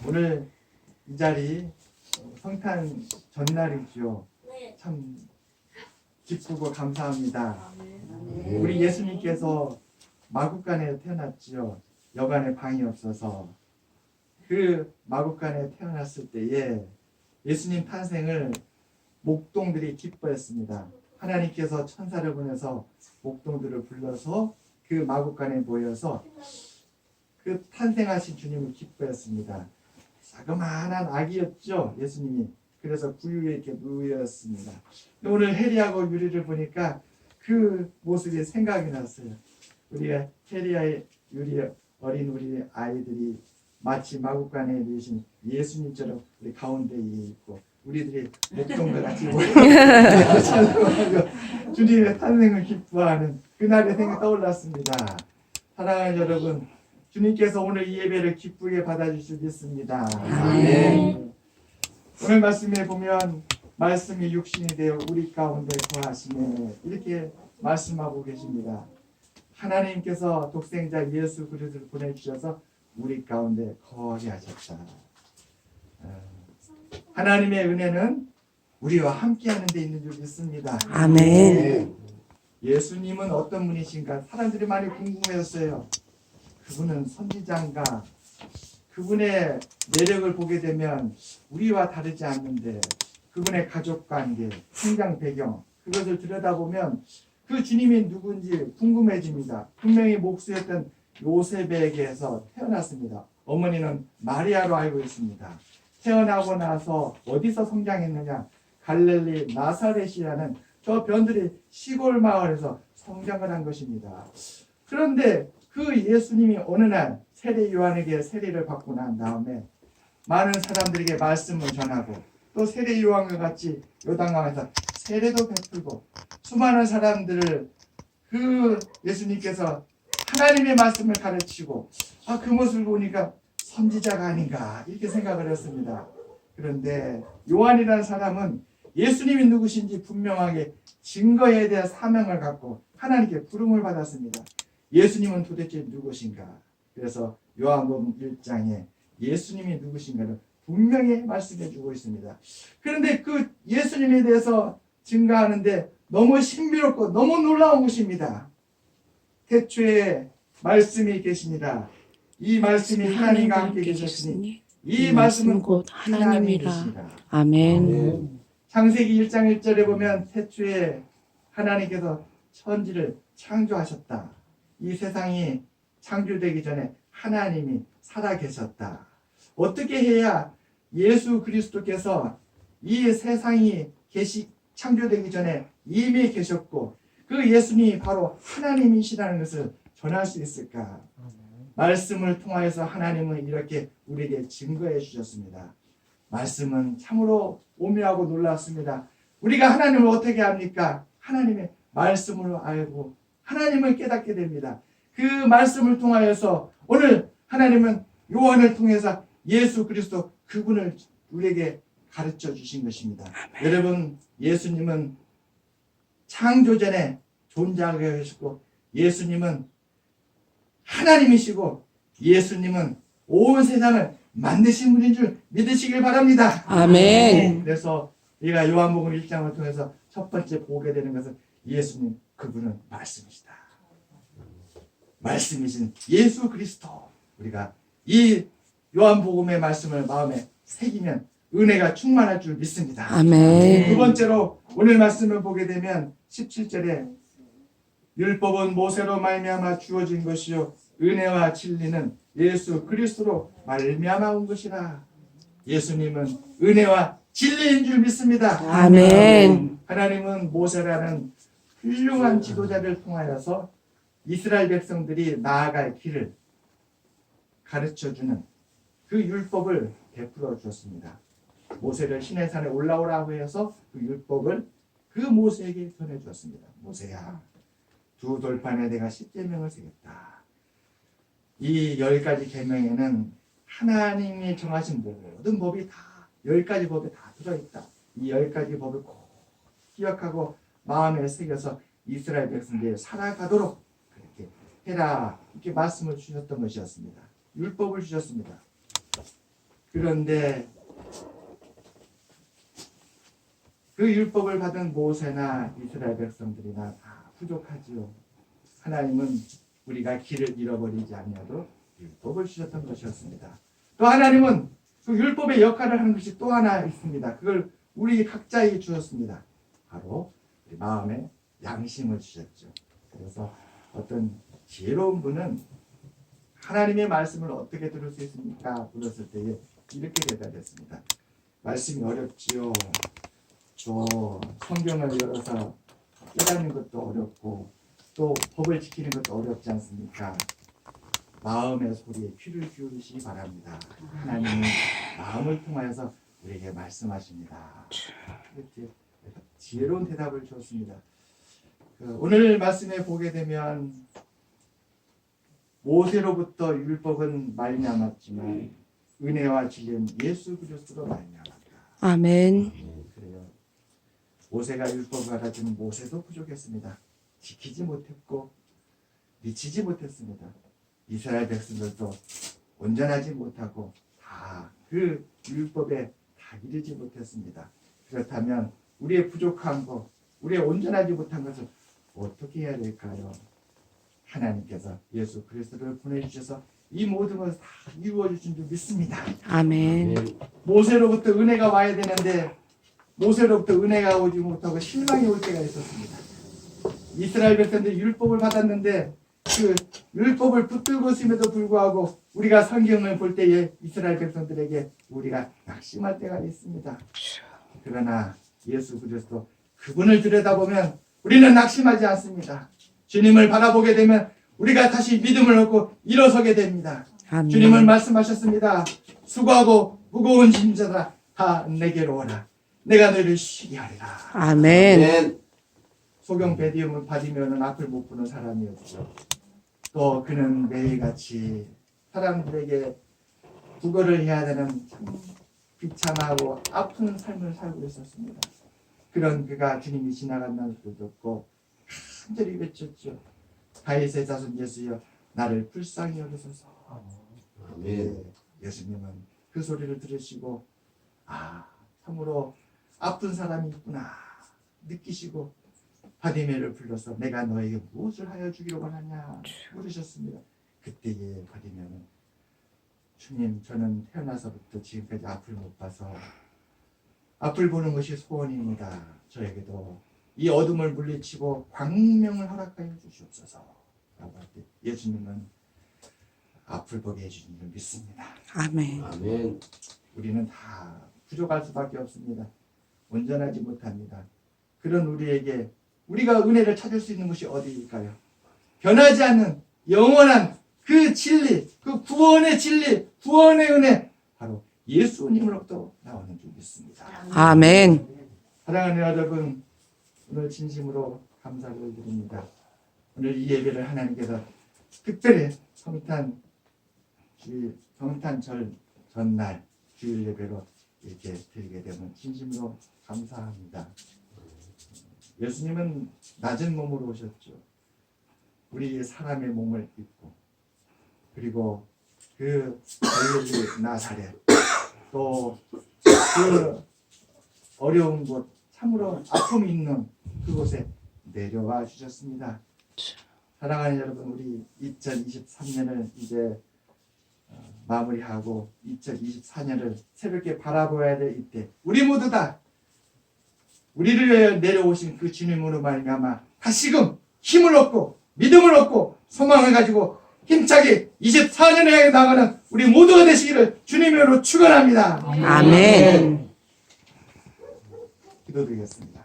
오늘 이 자리 성탄 전날이죠. 참 기쁘고 감사합니다. 우리 예수님께서 마구간에 태어났지요. 여간에 방이 없어서 그 마구간에 태어났을 때에 예수님 탄생을 목동들이 기뻐했습니다. 하나님께서 천사를 보내서 목동들을 불러서 그 마구간에 모여서 그 탄생하신 주님을 기뻐했습니다. 자그마한 아기였죠, 예수님이. 그래서 구유에 이렇게 누였습니다. 오늘 해리하고 유리를 보니까 그 모습이 생각이 났어요. 우리가 해리와 유리 어린 우리 아이들이 마치 마구간에 누이신 예수님처럼 우리 가운데 있고 우리들이 목동과 같이 주님의 탄생을 기뻐하는 그날의 생각이 떠올랐습니다. 사랑하는 여러분, 주님께서 오늘 이 예배를 기쁘게 받아주실 믿습니다. 아멘. 오늘 말씀에 보면 말씀이 육신이 되어 우리 가운데 거하시네 이렇게 말씀하고 계십니다. 하나님께서 독생자 예수 그리스도를 보내주셔서 우리 가운데 거하게 하셨다. 하나님의 은혜는 우리와 함께하는 데 있는 줄 믿습니다. 아멘. 예수님은 어떤 분이신가 사람들이 많이 궁금해했어요. 그분은 선지자인가? 그분의 매력을 보게 되면 우리와 다르지 않는데 그분의 가족관계, 성장 배경 그것을 들여다보면 그 주님이 누군지 궁금해집니다. 분명히 목수였던 요셉에게서 태어났습니다. 어머니는 마리아로 알고 있습니다. 태어나고 나서 어디서 성장했느냐? 갈릴리 나사렛이라는 저 변두리 시골 마을에서 성장을 한 것입니다. 그런데 그 예수님이 어느 날 세례 요한에게 세례를 받고 난 다음에 많은 사람들에게 말씀을 전하고 또 세례 요한과 같이 요단강에서 세례도 베풀고 수많은 사람들을 그 예수님께서 하나님의 말씀을 가르치고 그 모습을 보니까 선지자가 아닌가 이렇게 생각을 했습니다. 그런데 요한이라는 사람은 예수님이 누구신지 분명하게 증거에 대한 사명을 갖고 하나님께 부름을 받았습니다. 예수님은 도대체 누구신가? 그래서 요한복음 1장에 예수님이 누구신가를 분명히 말씀해 주고 있습니다. 그런데 그 예수님에 대해서 증거하는데 너무 신비롭고 너무 놀라운 것입니다. 태초에 말씀이 계십니다. 이 말씀이 하나님과 함께 계셨으니 이 말씀은 곧 하나님이시라. 아멘. 창세기 1장 1절에 보면 태초에 하나님께서 천지를 창조하셨다. 이 세상이 창조되기 전에 하나님이 살아계셨다. 어떻게 해야 예수 그리스도께서 이 세상이 창조되기 전에 이미 계셨고 그 예수님이 바로 하나님이시라는 것을 전할 수 있을까? 말씀을 통하여서 하나님은 이렇게 우리에게 증거해 주셨습니다. 말씀은 참으로 오묘하고 놀랍습니다. 우리가 하나님을 어떻게 합니까? 하나님의 말씀으로 알고 하나님을 깨닫게 됩니다. 그 말씀을 통하여서 오늘 하나님은 요한을 통해서 예수 그리스도 그분을 우리에게 가르쳐 주신 것입니다. 여러분, 예수님은 창조 전에 존재하고 계시고 예수님은 하나님이시고 예수님은 온 세상을 만드신 분인 줄 믿으시길 바랍니다. 아멘. 그래서 우리가 요한복음 1장을 통해서 첫 번째 보게 되는 것은 예수님 그분은 말씀이시다. 말씀이신 예수 그리스도 우리가 이 요한복음의 말씀을 마음에 새기면 은혜가 충만할 줄 믿습니다. 아멘. 두 번째로 오늘 말씀을 보게 되면 17절에 율법은 모세로 말미암아 주어진 것이요 은혜와 진리는 예수 그리스도로 말미암아 온 것이라. 예수님은 은혜와 진리인 줄 믿습니다. 아멘. 하나님은 모세라는 훌륭한 지도자를 통하여서 이스라엘 백성들이 나아갈 길을 가르쳐주는 그 율법을 베풀어 주었습니다. 모세를 시내산에 올라오라고 해서 그 율법을 그 모세에게 전해주었습니다. 모세야, 두 돌판에 내가 10계명을 새겼다. 이 10가지 계명에는 하나님이 정하신 모든 법이 다 10가지 법에 다 들어있다. 이 10가지 법을 꼭 기억하고 마음에 새겨서 이스라엘 백성들이 살아가도록 그렇게 해라 이렇게 말씀을 주셨던 것이었습니다. 율법을 주셨습니다. 그런데 그 율법을 받은 모세나 이스라엘 백성들이나 다 부족하지요. 하나님은 우리가 길을 잃어버리지 아니하도록 율법을 주셨던 것이었습니다. 또 하나님은 그 율법의 역할을 하는 것이 또 하나 있습니다. 그걸 우리 각자에게 주셨습니다. 바로 우리 마음에 양심을 주셨죠. 그래서 어떤 지혜로운 분은 하나님의 말씀을 어떻게 들을 수 있습니까? 물었을 때에 이렇게 대답했습니다. 말씀이 어렵지요. 또 성경을 열어서 깨닫는 것도 어렵고 또 법을 지키는 것도 어렵지 않습니까? 마음의 소리에 귀를 기울이시기 바랍니다. 하나님은 마음을 통하여서 우리에게 말씀하십니다. 이렇게 지혜로운 대답을 주었습니다. 오늘 말씀에 보게 되면 모세로부터 율법은 말미암았지만 은혜와 진리는 예수 그리스도로 말미암았다. 아멘. 그래요. 모세가 율법을 가르치는 모세도 부족했습니다. 지키지 못했고 미치지 못했습니다. 이스라엘 백성들도 온전하지 못하고 다 그 율법에 다 이르지 못했습니다. 그렇다면 우리의 부족한 것, 우리의 온전하지 못한 것을 어떻게 해야 될까요? 하나님께서 예수 그리스도를 보내주셔서 이 모든 것을 다 이루어 주신 줄 믿습니다. 아멘. 모세로부터 은혜가 와야 되는데 모세로부터 은혜가 오지 못하고 실망이 올 때가 있었습니다. 이스라엘 백성들이 율법을 받았는데 그 율법을 붙들고 있음에도 불구하고 우리가 성경을 볼 때에 이스라엘 백성들에게 우리가 낙심할 때가 있습니다. 그러나 예수 그리스도 그분을 들여다보면 우리는 낙심하지 않습니다. 주님을 바라보게 되면 우리가 다시 믿음을 얻고 일어서게 됩니다. 아멘. 주님은 말씀하셨습니다. 수고하고 무거운 짐자들아 다 내게로 오라. 내가 너희를 쉬게 하리라. 아멘. 소경 바디메오는 앞을 못 보는 사람이었죠. 또 그는 매일같이 사람들에게 구걸을 해야 되는 참 비참하고 아픈 삶을 살고 있었습니다. 그런 그가 주님이 지나간 날도 듣고 간절히 외쳤죠. 다윗의 자손 예수여 나를 불쌍히 여기소서. 아멘. 예수님은 그 소리를 들으시고 참으로 아픈 사람이 있구나 느끼시고 바디메를 불러서 내가 너에게 무엇을 하여 주기로 원하냐 물으셨습니다. 그때에 바디메는 주님 저는 태어나서부터 지금까지 앞을 못 봐서 앞을 보는 것이 소원입니다. 저에게도 이 어둠을 물리치고 광명을 허락하여 주시옵소서 라고 할 때 예수님은 앞을 보게 해주신 줄 믿습니다. 아멘. 아멘. 우리는 다 부족할 수밖에 없습니다. 온전하지 못합니다. 그런 우리에게 우리가 은혜를 찾을 수 있는 것이 어디일까요? 변하지 않는 영원한 그 진리, 그 구원의 진리, 구원의 은혜 바로 예수님으로부터 나오는 줄 믿습니다. 아멘. 사랑하는 여러분, 오늘 진심으로 감사를 드립니다. 오늘 이 예배를 하나님께서 특별히 성탄절 전날 주일 예배로 이렇게 드리게 되면 진심으로 감사합니다. 예수님은 낮은 몸으로 오셨죠. 우리 사람의 몸을 입고 그리고 그 갈릴리 나사렛 또 그 어려운 곳 참으로 아픔이 있는 그곳에 내려와 주셨습니다. 사랑하는 여러분, 우리 2023년을 이제 마무리하고 2024년을 새롭게 바라보아야 될 이때 우리 모두 다 우리를 위하여 내려오신 그 주님으로 말미암아 다시금 힘을 얻고 믿음을 얻고 소망을 가지고 힘차게 24년에 향해 나가는 우리 모두가 되시기를 주님으로 축원합니다. 아멘. 기도드리겠습니다.